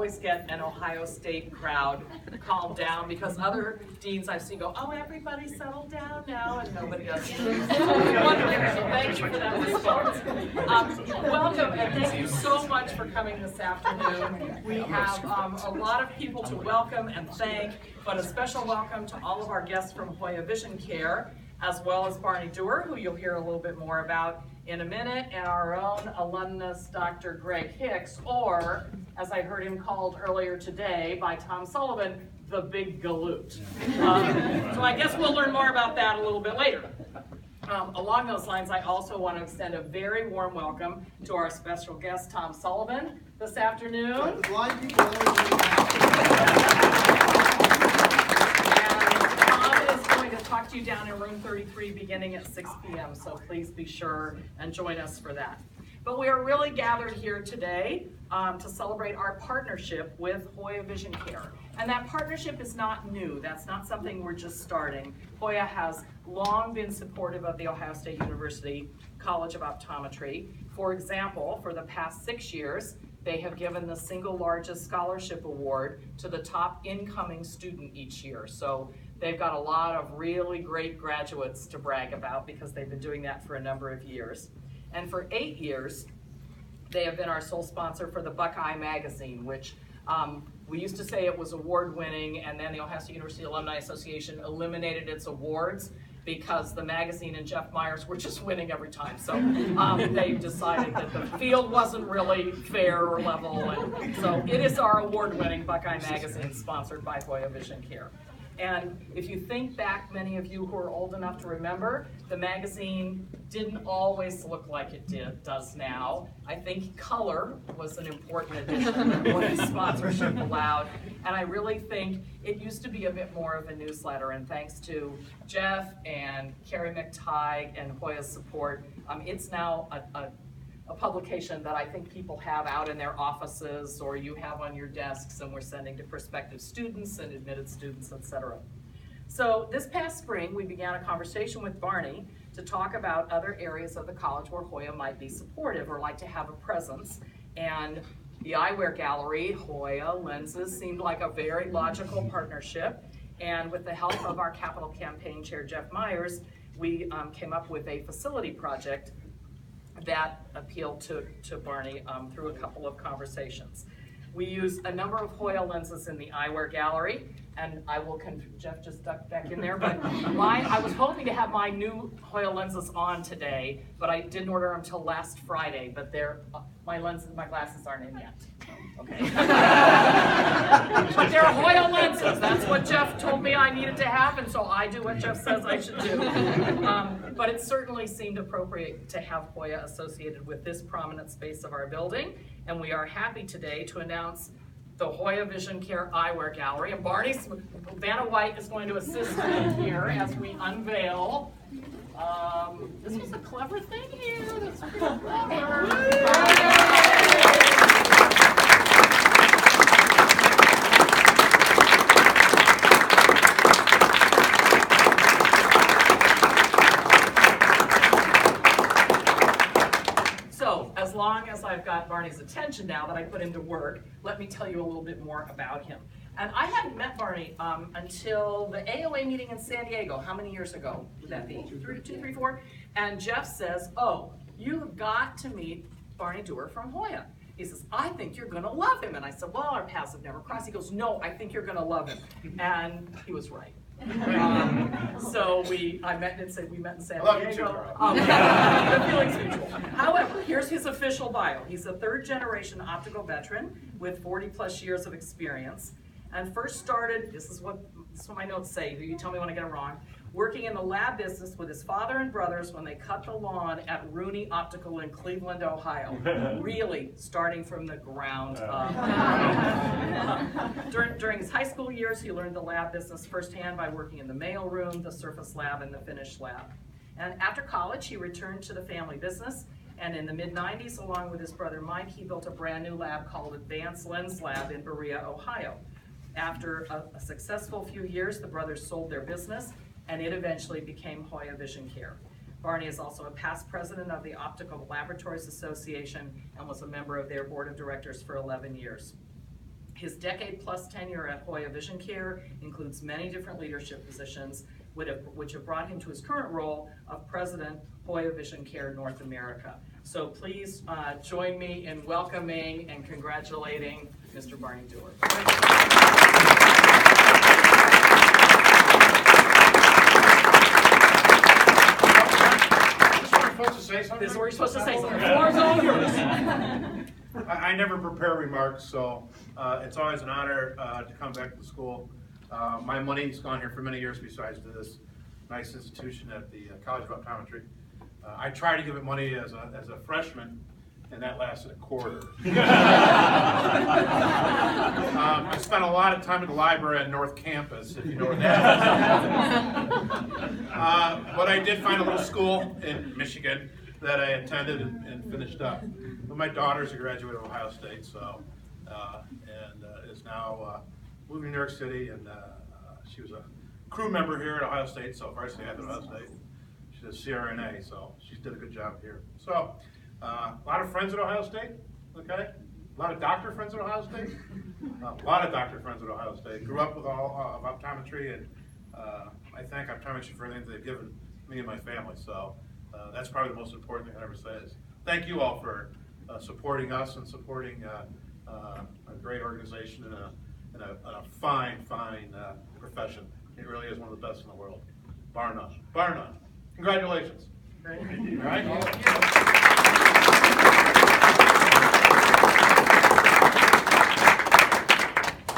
always get an Ohio State crowd calmed down, because other deans I've seen go, oh, everybody settle down now, and nobody does. Wonderful, so thank you for that response. Welcome, and thank you so much for coming this afternoon. We have a lot of people to welcome and thank, but a special welcome to all of our guests from HOYA Vision Care, as well as Barney Dewar, who you'll hear a little bit more about in a minute, and our own alumnus, Dr. Greg Hicks, or, as I heard him called earlier today by Tom Sullivan, the Big Galoot. So I guess we'll learn more about that a little bit later. Along those lines, I also want to extend a very warm welcome to our special guest, Tom Sullivan, this afternoon. Talk to you down in room 33 beginning at 6 p.m. So please be sure and join us for that. But we are really gathered here today to celebrate our partnership with HOYA Vision Care. And that partnership is not new. That's not something we're just starting. HOYA has long been supportive of the Ohio State University College of Optometry. For example, for the past 6 years, they have given the single largest scholarship award to the top incoming student each year. So they've got a lot of really great graduates to brag about, because they've been doing that for a number of years. And for 8 years, they have been our sole sponsor for the Buckeye magazine, which we used to say it was award-winning, and then the Ohio State University Alumni Association eliminated its awards because the magazine and Jeff Myers were just winning every time. So they decided that the field wasn't really fair or level, and so it is our award-winning Buckeye magazine, sponsored by HOYA Vision Care. And if you think back, many of you who are old enough to remember, the magazine didn't always look like it does now. I think color was an important addition that HOYA's sponsorship allowed. And I really think it used to be a bit more of a newsletter. And thanks to Jeff and Carrie McTighe and HOYA's support, it's now a publication that I think people have out in their offices, or you have on your desks, and we're sending to prospective students and admitted students, etc. So this past spring, we began a conversation with Barney to talk about other areas of the college where HOYA might be supportive or like to have a presence. And the Eyewear Gallery, HOYA, lenses seemed like a very logical partnership. And with the help of our capital campaign chair, Jeff Myers, we came up with a facility project that appealed to Barney through a couple of conversations. We use a number of HOYA lenses in the Eyewear Gallery, and I will, Jeff just ducked back in there, but I was hoping to have my new HOYA lenses on today, but I didn't order them till last Friday, but my glasses aren't in yet. Okay. But they're HOYA lenses. That's what Jeff told me I needed to have, and so I do what Jeff says I should do. But it certainly seemed appropriate to have HOYA associated with this prominent space of our building, and we are happy today to announce the HOYA Vision Care Eyewear Gallery. And Vanna White is going to assist me here as we unveil. This was a clever thing here. That's pretty clever. As long as I've got Barney's attention now that I put him to work, let me tell you a little bit more about him. And I hadn't met Barney until the AOA meeting in San Diego. How many years ago would that be? 3, 4? And Jeff says, oh, you've got to meet Barney Dewar from HOYA. He says, I think you're gonna love him. And I said, well, our paths have never crossed. He goes, no, I think you're gonna love him. And he was right. So I met in San Diego. The feeling's mutual. However, here's his official bio. He's a third-generation optical veteran with 40-plus years of experience, and first started, this is what my notes say, you tell me when I get it wrong, working in the lab business with his father and brothers when they cut the lawn at Rooney Optical in Cleveland, Ohio. Really starting from the ground up. During his high school years, he learned the lab business firsthand by working in the mail room, the surface lab, and the finish lab. And after college, he returned to the family business, and in the mid-90s, along with his brother Mike, he built a brand new lab called Advanced Lens Lab in Berea, Ohio. After a successful few years, the brothers sold their business, and it eventually became HOYA Vision Care. Barney is also a past president of the Optical Laboratories Association and was a member of their board of directors for 11 years. His decade-plus tenure at HOYA Vision Care includes many different leadership positions, which have brought him to his current role of President, HOYA Vision Care North America. So please join me in welcoming and congratulating Mr. Barney Dewar. This is where you're supposed to say something. The floor is all yours. I never prepare remarks, so it's always an honor to come back to school. My money's gone here for many years besides to this nice institution at the College of Optometry. I tried to give it money as a freshman, and that lasted a quarter. I spent a lot of time at the library on North Campus, if you know where that is. But I did find a little school in Michigan that I attended and finished up. But my daughter's a graduate of Ohio State, so and is now moving to New York City, and she was a crew member here at Ohio State, so varsity at Ohio State. She's a CRNA, so she did a good job here. So a lot of friends at Ohio State, okay? A lot of doctor friends at Ohio State. A lot of doctor friends at Ohio State. Grew up with all of optometry, and I thank optometry for everything they've given me and my family. So that's probably the most important thing I ever say is thank you all for supporting us and supporting a great organization and a fine profession. It really is one of the best in the world, bar none. Bar none. Congratulations. Great. All right.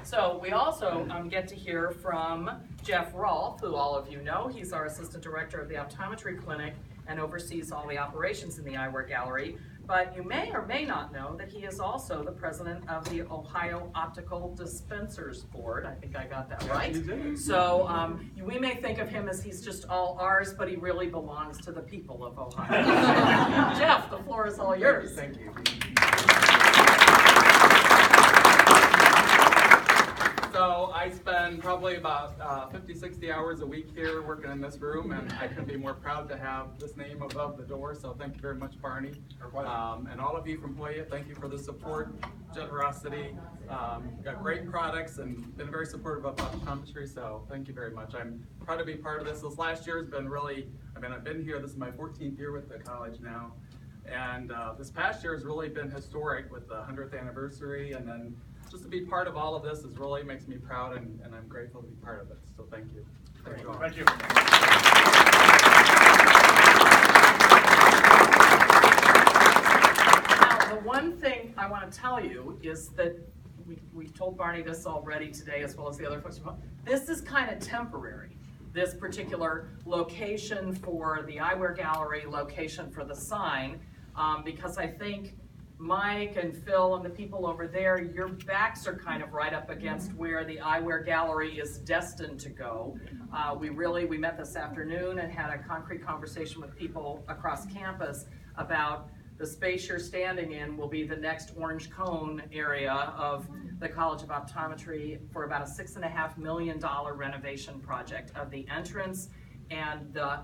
So we also get to hear from Jeff Rolfe, who all of you know. He's our Assistant Director of the Optometry Clinic and oversees all the operations in the Eyewear Gallery. But you may or may not know that he is also the president of the Ohio Optical Dispensers Board. I think I got that right. So we may think of him as he's just all ours, but he really belongs to the people of Ohio. Jeff, the floor is all yours. Thank you. So I spend probably about 50, 60 hours a week here working in this room, and I couldn't be more proud to have this name above the door, so thank you very much, Barney. And all of you from HOYA, thank you for the support, generosity. Got great products and been very supportive of optometry, so thank you very much. I'm proud to be part of this. This last year has been really, I've been here, this is my 14th year with the college now, and this past year has really been historic with the 100th anniversary, and then just to be part of all of this is really makes me proud, and I'm grateful to be part of it. So thank you. Thank you all. Thank you. Now, the one thing I want to tell you is that we've told Barney this already today, as well as the other folks. This is kind of temporary. This particular location for the Eyewear Gallery, location for the sign, because I think Mike and Phil and the people over there, your backs are kind of right up against where the Eyewear Gallery is destined to go. We met this afternoon and had a concrete conversation with people across campus about the space you're standing in will be the next orange cone area of the College of Optometry for about a $6.5 million renovation project of the entrance and the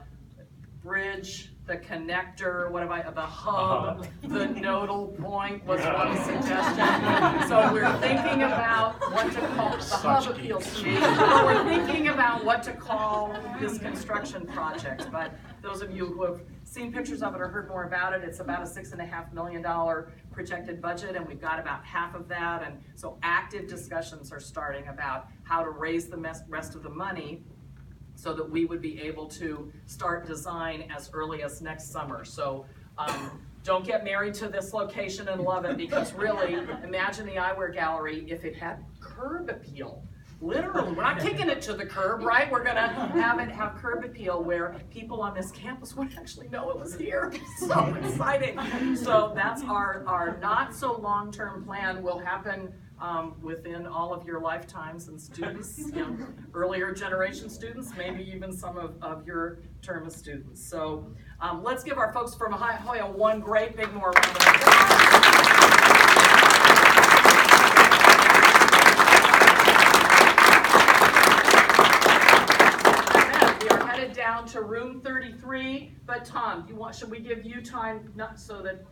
bridge, the connector, the hub, the nodal point was one suggestion. So we're thinking about what to call, the hub appeals to me, but we're thinking about what to call this construction project. But those of you who have seen pictures of it or heard more about it, it's about a $6.5 million projected budget, and we've got about half of that. And so active discussions are starting about how to raise the rest of the money so that we would be able to start design as early as next summer. So don't get married to this location and love it, because really, imagine the Eyewear Gallery if it had curb appeal. Literally, we're not kicking it to the curb, right? We're gonna have it have curb appeal where people on this campus would actually know it was here. So exciting. So that's our not so long-term plan. Will happen within all of your lifetimes, and students, earlier generation students, maybe even some of your term of students. So let's give our folks from HOYA one great big more round of applause. We are headed down to room 33, but Tom, should we give you time so that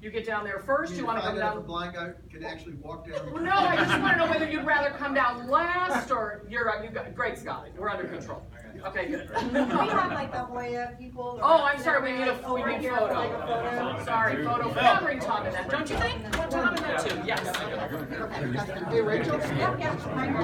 you get down there first? You want to come down? A blind guy can actually walk down. No, I just want to know whether would rather come down last, or you got, Greg's got it, we're under control. Okay, good. We have like the HOYA people. Oh, I'm sorry, we need a over photo. here for, like, a photo. Sorry, photo. Yeah, bring Tom in that, don't you think? Put Tom in that too, yes. Okay. Hey, Rachel? Yeah, yeah.